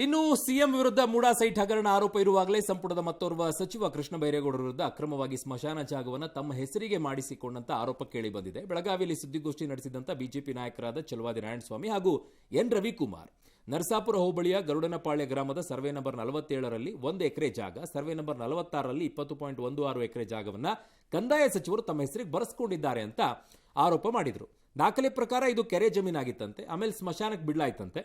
ಇನ್ನು ಸಿಎಂ ವಿರುದ್ಧ ಮೂಡಾ ಸೈಟ್ ಹಗರಣ ಆರೋಪ ಇರುವಾಗಲೇ ಸಂಪುಟದ ಮತ್ತೋರ್ವ ಸಚಿವ ಕೃಷ್ಣ ಬೈರೇಗೌಡರ ವಿರುದ್ಧ ಅಕ್ರಮವಾಗಿ ಸ್ಮಶಾನ ಜಾಗವನ್ನು ತಮ್ಮ ಹೆಸರಿಗೆ ಮಾಡಿಸಿಕೊಂಡಂತ ಆರೋಪ ಕೇಳಿಬಂದಿದೆ. ಬೆಳಗಾವಿಯಲ್ಲಿ ಸುದ್ದಿಗೋಷ್ಠಿ ನಡೆಸಿದಂತ ಬಿಜೆಪಿ ನಾಯಕರಾದ ಚಲವಾದಿ ನಾರಾಯಣಸ್ವಾಮಿ ಹಾಗೂ ಎನ್ ರವಿಕುಮಾರ್ ನರಸಾಪುರ ಹೋಬಳಿಯ ಗರುಡನಪಾಳ್ಯ ಗ್ರಾಮದ ಸರ್ವೆ ನಂಬರ್ 47ರಲ್ಲಿ 1 ಎಕರೆ ಜಾಗ, ಸರ್ವೆ ನಂಬರ್ 46ರಲ್ಲಿ 20.16 ಎಕರೆ ಜಾಗವನ್ನು ಕಂದಾಯ ಸಚಿವರು ತಮ್ಮ ಹೆಸರಿಗೆ ಬರೆಸಿಕೊಂಡಿದ್ದಾರೆ ಅಂತ ಆರೋಪ ಮಾಡಿದರು. ದಾಖಲೆ ಪ್ರಕಾರ ಇದು ಕೆರೆ ಜಮೀನಾಗಿತ್ತಂತೆ, ಆಮೇಲೆ ಸ್ಮಶಾನಕ್ಕೆ ಬಿಡಲಾಯ್ತಂತೆ.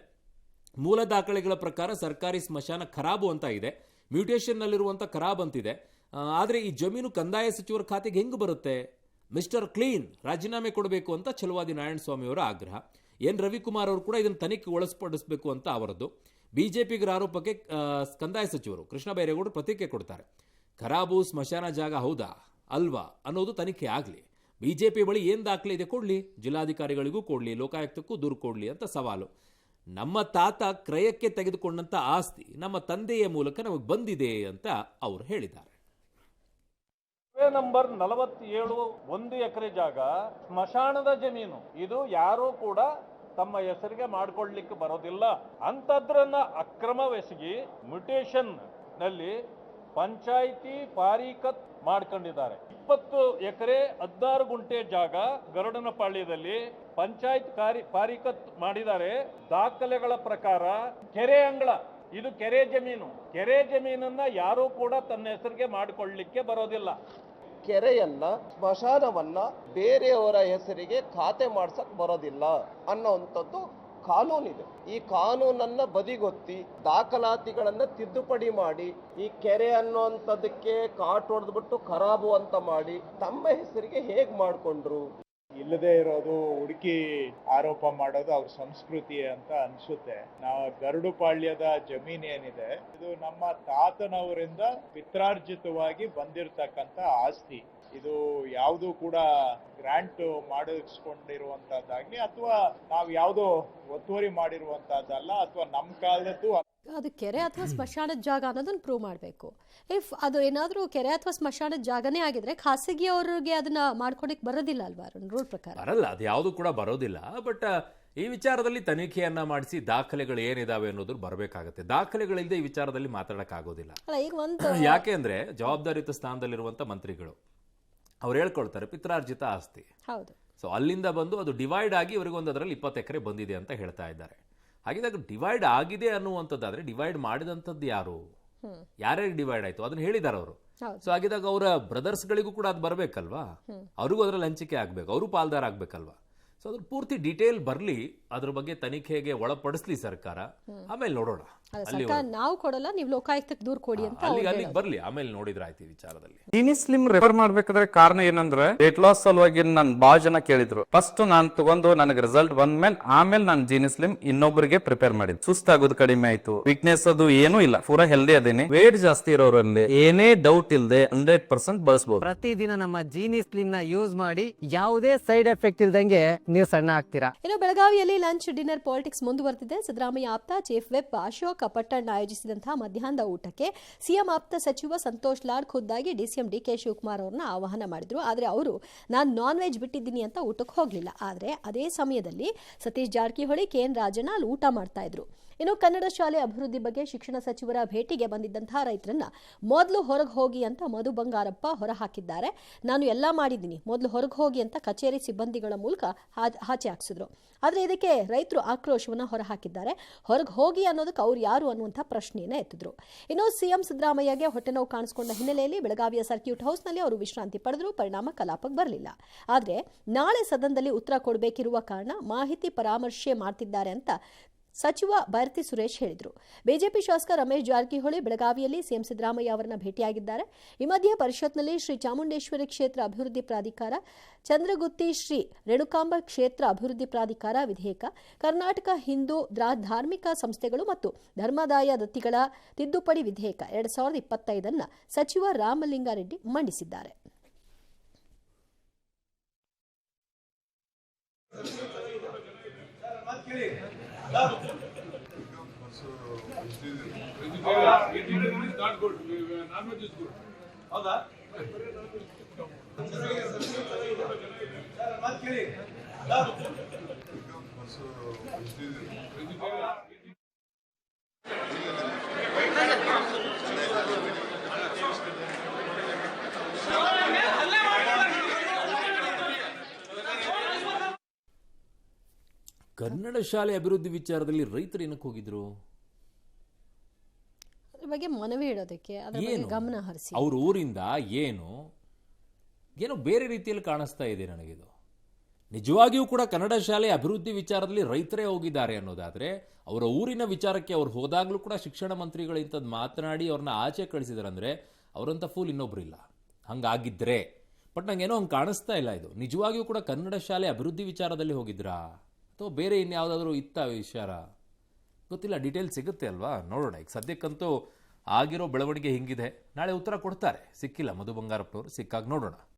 ಮೂಲ ದಾಖಲೆಗಳ ಪ್ರಕಾರ ಸರ್ಕಾರಿ ಸ್ಮಶಾನ ಖರಾಬು ಅಂತ ಇದೆ, ಮ್ಯೂಟೇಷನ್ನಲ್ಲಿರುವಂಥ ಖರಾಬ್ ಅಂತಿದೆ. ಆದರೆ ಈ ಜಮೀನು ಕಂದಾಯ ಸಚಿವರ ಖಾತೆಗೆ ಹೆಂಗೆ ಬರುತ್ತೆ? ಮಿಸ್ಟರ್ ಕ್ಲೀನ್ ರಾಜೀನಾಮೆ ಕೊಡಬೇಕು ಅಂತ ಚಲವಾದಿ ನಾರಾಯಣಸ್ವಾಮಿ ಅವರ ಆಗ್ರಹ. ಎನ್ ರವಿಕುಮಾರ್ ಅವರು ಕೂಡ ಇದನ್ನು ತನಿಖೆಗೆ ಒಳಪಡಿಸಬೇಕು ಅಂತ ಅವರದ್ದು. ಬಿಜೆಪಿಗರ ಆರೋಪಕ್ಕೆ ಕಂದಾಯ ಸಚಿವರು ಕೃಷ್ಣ ಬೈರೇಗೌಡರು ಪ್ರತಿಕ್ರಿಯೆ ಕೊಡ್ತಾರೆ. ಖರಾಬು ಸ್ಮಶಾನ ಜಾಗ ಹೌದಾ ಅಲ್ವಾ ಅನ್ನೋದು ತನಿಖೆ ಆಗಲಿ. ಬಿಜೆಪಿ ಬಳಿ ಏನು ದಾಖಲೆ ಇದೆ ಕೊಡಲಿ, ಜಿಲ್ಲಾಧಿಕಾರಿಗಳಿಗೂ ಕೊಡಲಿ, ಲೋಕಾಯುಕ್ತಕ್ಕೂ ದೂರು ಕೊಡಲಿ ಅಂತ ಸವಾಲು. ನಮ್ಮ ತಾತ ಕ್ರಯಕ್ಕೆ ತೆಗೆದುಕೊಂಡಂತ ಆಸ್ತಿ ನಮ್ಮ ತಂದೆಯ ಮೂಲಕ ನಮಗೆ ಬಂದಿದೆ ಅಂತ ಅವರು ಹೇಳಿದ್ದಾರೆ. ನಂಬರ್ 47 1 ಎಕರೆ ಜಾಗ ಸ್ಮಶಾನದ ಜಮೀನು. ಇದು ಯಾರೂ ಕೂಡ ತಮ್ಮ ಹೆಸರಿಗೆ ಮಾಡಿಕೊಳ್ಳಲಿಕ್ಕೆ ಬರೋದಿಲ್ಲ. ಅಂತದ್ರನ್ನ ಅಕ್ರಮವೆಸಗಿ ಮ್ಯೂಟೇಷನ್ ನಲ್ಲಿ ಪಂಚಾಯಿತಿ ಪಾರಿಕತ್ ಮಾಡ್ಕೊಂಡಿದ್ದಾರೆ. 20 ಎಕರೆ 16 ಗುಂಟೆ ಜಾಗ ಗರುಡನಪಾಳ್ಯದಲ್ಲಿ ಪಂಚಾಯತ್ ಪಾರಿಕತ್ ಮಾಡಿದ್ದಾರೆ. ದಾಖಲೆಗಳ ಪ್ರಕಾರ ಕೆರೆ ಅಂಗಳ, ಇದು ಕೆರೆ ಜಮೀನು. ಕೆರೆ ಜಮೀನನ್ನ ಯಾರೂ ಕೂಡ ತನ್ನ ಹೆಸರಿಗೆ ಮಾಡಿಕೊಳ್ಳಲಿಕ್ಕೆ ಬರೋದಿಲ್ಲ. ಕೆರೆಯನ್ನ ಸ್ಮಶಾನವನ್ನ ಬೇರೆಯವರ ಹೆಸರಿಗೆ ಖಾತೆ ಮಾಡ್ಸಕ್ ಬರೋದಿಲ್ಲ ಅನ್ನೋಂಥದ್ದು ಕಾನೂನಿದೆ. ಈ ಕಾನೂನನ್ನ ಬದಿಗೊತ್ತಿ ದಾಖಲಾತಿಗಳನ್ನ ತಿದ್ದುಪಡಿ ಮಾಡಿ ಈ ಕೆರೆ ಅನ್ನುವಂಥದ್ದಕ್ಕೆ ಕಾಟ್ ಹೊಡೆದ್ಬಿಟ್ಟು ಖರಾಬು ಅಂತ ಮಾಡಿ ತಮ್ಮ ಹೆಸರಿಗೆ ಹೇಗ್ ಮಾಡ್ಕೊಂಡ್ರು? ಇಲ್ಲದೆ ಇರೋದು ಹುಡುಕಿ ಆರೋಪ ಮಾಡೋದು ಅವ್ರ ಸಂಸ್ಕೃತಿ ಅಂತ ಅನ್ಸುತ್ತೆ. ನಾವು ಗರುಡುಪಾಳ್ಯದ ಜಮೀನ್ ಏನಿದೆ, ಇದು ನಮ್ಮ ತಾತನವರಿಂದ ಪಿತ್ರಾರ್ಜಿತವಾಗಿ ಬಂದಿರತಕ್ಕಂತ ಆಸ್ತಿ. ಇದು ಯಾವುದು ಕೂಡ ಗ್ರಾಂಟ್ ಮಾಡಿಸ್ಕೊಂಡಿರುವಂತದ್ದಾಗ್ಲಿ ಅಥವಾ ನಾವು ಯಾವುದೋ ಒತ್ತುವರಿ ಮಾಡಿರುವಂತದ್ದಲ್ಲ, ಅಥವಾ ನಮ್ಮ ಕಾಲದ್ದು ಅದು ಕೆರೆ ಅಥವಾ ಸ್ಮಶಾನದ ಜಾಗ ಅನ್ನೋದನ್ನ ಪ್ರೂವ್ ಮಾಡಬೇಕು. ಇಫ್ ಅದು ಏನಾದರೂ ಕೆರೆ ಅಥವಾ ಸ್ಮಶಾನದ ಜಾಗನೇ ಆಗಿದ್ರೆ ಖಾಸಗಿಯವರಿಗೆ ಅದನ್ನ ಮಾಡ್ಕೊಡಕ್ಕೆ ಬರೋದಿಲ್ಲ ಅಲ್ವಾ ರೂಲ್ ಪ್ರಕಾರ? ಬರಲ್ಲ, ಅದು ಯಾವುದು ಕೂಡ ಬರೋದಿಲ್ಲ. ಬಟ್ ಈ ವಿಚಾರದಲ್ಲಿ ತನಿಖೆಯನ್ನ ಮಾಡಿಸಿ ದಾಖಲೆಗಳು ಏನಿದಾವೆ ಅನ್ನೋದು ಬರಬೇಕಾಗತ್ತೆ. ದಾಖಲೆಗಳಿಲ್ಲದೆ ಈ ವಿಚಾರದಲ್ಲಿ ಮಾತಾಡಕ್ಕಾಗೋದಿಲ್ಲ. ಈಗ ಒಂದು ಯಾಕೆ ಅಂದ್ರೆ ಜವಾಬ್ದಾರಿಯುತ ಸ್ಥಾನದಲ್ಲಿರುವಂತ ಮಂತ್ರಿಗಳು ಅವ್ರು ಹೇಳ್ಕೊಳ್ತಾರೆ ಪಿತ್ರಾರ್ಜಿತ ಆಸ್ತಿ. ಹೌದು. ಸೊ ಅಲ್ಲಿಂದ ಬಂದು ಅದು ಡಿವೈಡ್ ಆಗಿ ಇವರಿಗೊಂದು ಅದರಲ್ಲಿ 20 ಎಕರೆ ಬಂದಿದೆ ಅಂತ ಹೇಳ್ತಾ ಇದ್ದಾರೆ. ಹಾಗಿದ್ದಾಗ ಡಿವೈಡ್ ಆಗಿದೆ ಅನ್ನುವಂಥದ್ದಾದ್ರೆ ಡಿವೈಡ್ ಮಾಡಿದಂಥದ್ದು ಯಾರು, ಯಾರ್ಯಾರಿಗೆ ಡಿವೈಡ್ ಆಯ್ತು ಅದನ್ನ ಹೇಳಿದಾರೆ ಅವರು. ಸೊ ಹಾಗಿದ್ದಾಗ ಅವರ ಬ್ರದರ್ಸ್ಗಳಿಗೂ ಕೂಡ ಅದು ಬರಬೇಕಲ್ವಾ, ಅವ್ರಿಗೂ ಅದರಲ್ಲಿ ಹಂಚಿಕೆ ಆಗ್ಬೇಕು, ಅವರು ಪಾಲ್ದಾರ ಆಗ್ಬೇಕಲ್ವಾ. ಸೊ ಅದ್ರ ಪೂರ್ತಿ ಡೀಟೇಲ್ ಬರಲಿ, ಅದ್ರ ಬಗ್ಗೆ ತನಿಖೆಗೆ ಒಳಪಡಿಸ್ಲಿ ಸರ್ಕಾರ, ಆಮೇಲೆ ನೋಡೋಣ. ನಾವು ಕೊಡಲ್ಲ, ನೀವು ಲೋಕಾಯುಕ್ತಕ್ಕೆ ದೂರ ಕೊಡಿ ಅಂತ ಅಲ್ಲಿಗೆ ಬರ್ಲಿ, ಆಮೇಲೆ ನೋಡಿದ್ರೆ ಆಯ್ತು ಈ ವಿಚಾರದಲ್ಲಿ. ಜೀನಿ ಸ್ಲಿಮ್ ರೆಫರ್ ಮಾಡ್ಬೇಕಾದ್ರೆ ಕಾರಣ ಏನಂದ್ರೆ ವೇಟ್ ಲಾಸ್ ಸಲುವಾಗಿ ನನ್ ಬಾಳ ಜನ ಕೇಳಿದ್ರು. ಫಸ್ಟ್ ನಾನ್ ತಗೊಂಡು ನನಗೆ ರಿಸಲ್ಟ್ ಬಂದ್ಮೇಲೆ ಆಮೇಲೆ ನಾನು ಜೀನಿ ಸ್ಲಿಮ್ ಇನ್ನೊಬ್ಬರಿಗೆ ಪ್ರಿಪೇರ್ ಮಾಡಿದ್. ಸುಸ್ತಾಗೋದು ಕಡಿಮೆ ಆಯ್ತು, ವೀಕ್ನೆಸ್ ಅದು ಏನೂ ಇಲ್ಲ, ಪೂರಾ ಹೆಲ್ದಿ ಅದೇನೆ. ವೇಟ್ ಜಾಸ್ತಿ ಇರೋರಲ್ಲಿ ಏನೇ ಡೌಟ್ ಇಲ್ಲದೆ 100% ಬಳಸಬಹುದು. ಪ್ರತಿದಿನ ನಮ್ಮ ಜೀನಿ ಸ್ಲಿಮ್ ನ ಯೂಸ್ ಮಾಡಿ ಯಾವುದೇ ಸೈಡ್ ಎಫೆಕ್ಟ್ ಇಲ್ದಂಗೆ ನೀವು ಸಣ್ಣ ಆಗ್ತೀರಾ. ಇನ್ನು ಬೆಳಗಾವಿಯಲ್ಲಿ ಲಂಚ್ ಡಿನ್ನರ್ ಪಾಲಿಟಿಕ್ಸ್ ಮುಂದುವರೆದಿದೆ. ಸಿದ್ದರಾಮಯ್ಯ ಆಪ್ತ ಚೀಫ್ ವಿಪ್ ಅಶೋಕ್ ಪಟ್ಟಣ್ ಆಯೋಜಿಸಿದಂತಹ ಮಧ್ಯಾಹ್ನದ ಊಟಕ್ಕೆ ಸಿಎಂ ಆಪ್ತ ಸಚಿವ ಸಂತೋಷ್ ಲಾಡ್ ಖುದ್ದಾಗಿ ಡಿಸಿಎಂ ಡಿಕೆ ಶಿವಕುಮಾರ್ ಅವರನ್ನ ಆಹ್ವಾನ ಮಾಡಿದ್ರು. ಆದರೆ ಅವರು ನಾನು ನಾನ್ ವೆಜ್ ಬಿಟ್ಟಿದ್ದೀನಿ ಅಂತ ಊಟಕ್ಕೆ ಹೋಗಲಿಲ್ಲ. ಆದರೆ ಅದೇ ಸಮಯದಲ್ಲಿ ಸತೀಶ್ ಜಾರಕಿಹೊಳಿ, ಕೆಎನ್ ರಾಜಣ್ಣ ಅಲ್ಲಿ ಊಟ ಮಾಡ್ತಾ ಇದ್ರು. ಇನ್ನು ಕನ್ನಡ ಶಾಲೆ ಅಭಿವೃದ್ಧಿ ಬಗ್ಗೆ ಶಿಕ್ಷಣ ಸಚಿವರ ಭೇಟಿಗೆ ಬಂದಿದ್ದಂತಹ ರೈತರನ್ನ ಮೊದಲು ಹೊರಗೆ ಹೋಗಿ ಅಂತ ಮಧು ಬಂಗಾರಪ್ಪ ಹೊರಹಾಕಿದ್ದಾರೆ. ನಾನು ಎಲ್ಲ ಮಾಡಿದ್ದೀನಿ, ಮೊದಲು ಹೊರಗೆ ಹೋಗಿ ಅಂತ ಕಚೇರಿ ಸಿಬ್ಬಂದಿಗಳ ಮೂಲಕ ಆಚೆ ಹಾಕಿಸಿದ್ರು. ಆದರೆ ಇದಕ್ಕೆ ರೈತರು ಆಕ್ರೋಶವನ್ನು ಹೊರಹಾಕಿದ್ದಾರೆ. ಹೊರಗೆ ಹೋಗಿ ಅನ್ನೋದಕ್ಕೆ ಅವ್ರು ಯಾರು ಅನ್ನುವಂಥ ಪ್ರಶ್ನೆಯನ್ನ ಎತ್ತಿದ್ರು. ಇನ್ನು ಸಿಎಂ ಸಿದ್ದರಾಮಯ್ಯಗೆ ಹೊಟ್ಟೆ ನೋವು ಕಾಣಿಸಿಕೊಂಡ ಹಿನ್ನೆಲೆಯಲ್ಲಿ ಬೆಳಗಾವಿಯ ಸರ್ಕ್ಯೂಟ್ ಹೌಸ್ನಲ್ಲಿ ಅವರು ವಿಶ್ರಾಂತಿ ಪಡೆದ್ರು. ಪರಿಣಾಮ ಕಲಾಪಕ್ಕೆ ಬರಲಿಲ್ಲ. ಆದರೆ ನಾಳೆ ಸದನದಲ್ಲಿ ಉತ್ತರ ಕೊಡಬೇಕಿರುವ ಕಾರಣ ಮಾಹಿತಿ ಪರಾಮರ್ಶೆ ಮಾಡ್ತಿದ್ದಾರೆ ಅಂತ ಸಚಿವ ಭಾರತಿ ಸುರೇಶ್ ಹೇಳಿದರು. ಬಿಜೆಪಿ ಶಾಸಕ ರಮೇಶ್ ಜಾರಕಿಹೊಳಿ ಬೆಳಗಾವಿಯಲ್ಲಿ ಸಿಎಂ ಸಿದ್ದರಾಮಯ್ಯ ಅವರನ್ನ ಭೇಟಿಯಾಗಿದ್ದಾರೆ. ಈ ಮಧ್ಯೆ ಪರಿಷತ್ನಲ್ಲಿ ಶ್ರೀ ಚಾಮುಂಡೇಶ್ವರಿ ಕ್ಷೇತ್ರ ಅಭಿವೃದ್ಧಿ ಪ್ರಾಧಿಕಾರ, ಚಂದ್ರಗುತ್ತಿ ಶ್ರೀ ರೇಣುಕಾಂಬ ಕ್ಷೇತ್ರ ಅಭಿವೃದ್ಧಿ ಪ್ರಾಧಿಕಾರ ವಿಧೇಯಕ, ಕರ್ನಾಟಕ ಹಿಂದೂ ಧಾರ್ಮಿಕ ಸಂಸ್ಥೆಗಳು ಮತ್ತು ಧರ್ಮಾದಾಯ ದತ್ತಿಗಳ ತಿದ್ದುಪಡಿ ವಿಧೇಯಕ 2025 ಸಚಿವ ರಾಮಲಿಂಗಾರೆಡ್ಡಿ ಮಂಡಿಸಿದ್ದಾರೆ. ಕನ್ನಡ ಶಾಲೆ ಅಭಿವೃದ್ಧಿ ವಿಚಾರದಲ್ಲಿ ರೈತರು ಏನಕ್ಕೆ ಹೋಗಿದ್ರು? ಅದ್ರ ಬಗ್ಗೆ ಮನವಿ ಇಡೋದಕ್ಕೆ, ಅದ್ರ ಬಗ್ಗೆ ಗಮನ ಹರಿಸಿ. ಅವ್ರ ಊರಿಂದ ಏನೋ ಬೇರೆ ರೀತಿಯಲ್ಲಿ ಕಾಣಿಸ್ತಾ ಇದೆ ನನಗಿದು. ನಿಜವಾಗಿಯೂ ಕೂಡ ಕನ್ನಡ ಶಾಲೆ ಅಭಿವೃದ್ಧಿ ವಿಚಾರದಲ್ಲಿ ರೈತರೇ ಹೋಗಿದ್ದಾರೆ ಅನ್ನೋದಾದ್ರೆ, ಅವರ ಊರಿನ ವಿಚಾರಕ್ಕೆ ಅವ್ರು ಹೋದಾಗ್ಲೂ ಕೂಡ ಶಿಕ್ಷಣ ಮಂತ್ರಿಗಳು ಇಂಥದ್ದು ಮಾತನಾಡಿ ಅವ್ರನ್ನ ಆಚೆ ಕಳಿಸಿದಾರಂದ್ರೆ ಅವರಂತ ಫೂಲ್ ಇನ್ನೊಬ್ರಿಲ್ಲ. ಹಂಗಾಗಿದ್ರೆ, ಬಟ್ ನಂಗೇನೋ ಹಂಗೆ ಕಾಣಿಸ್ತಾ ಇಲ್ಲ. ಇದು ನಿಜವಾಗಿಯೂ ಕೂಡ ಕನ್ನಡ ಶಾಲೆ ಅಭಿವೃದ್ಧಿ ವಿಚಾರದಲ್ಲಿ ಹೋಗಿದ್ರಾ ಅಥವಾ ಬೇರೆ ಇನ್ಯಾವುದಾದ್ರೂ ಇತ್ತ ವಿಚಾರ ಗೊತ್ತಿಲ್ಲ. ಡೀಟೇಲ್ ಸಿಗುತ್ತೆ ಅಲ್ವಾ, ನೋಡೋಣ. ಈಗ ಸದ್ಯಕ್ಕಂತೂ ಆಗಿರೋ ಬೆಳವಣಿಗೆ ಹಿಂಗಿದೆ. ನಾಳೆ ಉತ್ತರ ಕೊಡ್ತಾರೆ. ಸಿಕ್ಕಿಲ್ಲ ಮಧು ಬಂಗಾರಪ್ಪನವರು, ಸಿಕ್ಕಾಗ ನೋಡೋಣ.